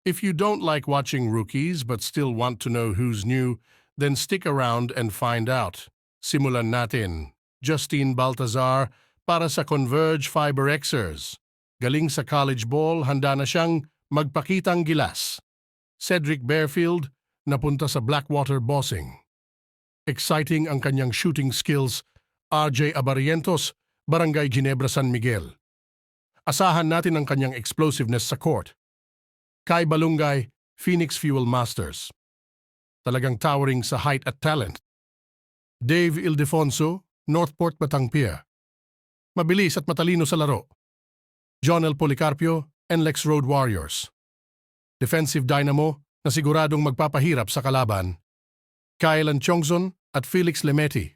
If you don't like watching rookies but still want to know who's new, then stick around and find out. Simulan natin. Justine Baltazar para sa Converge Fiber Xers. Galing sa college ball, handa na siyang magpakitang gilas. Cedric Bearfield napunta sa Blackwater Bossing. Exciting ang kanyang shooting skills. RJ Abarientos, Barangay Ginebra, San Miguel. Asahan natin ang kanyang explosiveness sa court. Kai Balungay, Phoenix Fuel Masters. Talagang towering sa height at talent. Dave Ildefonso, Northport Batangpia. Mabilis at matalino sa laro. John L. Policarpio, NLEX Road Warriors. Defensive dynamo na siguradong magpapahirap sa kalaban. Kyle Chongzon at Felix Lemeti.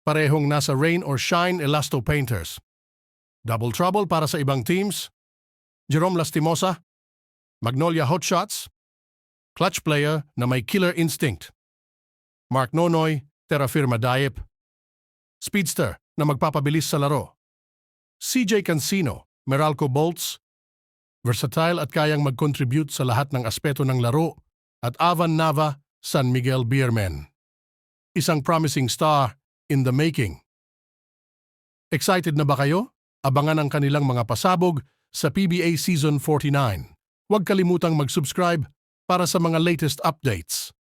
Parehong nasa Rain or Shine Elasto Painters. Double trouble para sa ibang teams. Jerome Lastimosa, Magnolia Hotshots. Clutch player na may killer instinct. Mark Nonoy, Terrafirma Daip. Speedster na magpapabilis sa laro. CJ Cancino, Meralco Bolts. Versatile at kayang mag-contribute sa lahat ng aspeto ng laro. At Avan Nava, San Miguel Beermen. Isang promising star in the making. Excited na ba kayo? Abangan ang kanilang mga pasabog sa PBA Season 49. Huwag kalimutang mag-subscribe para sa mga latest updates.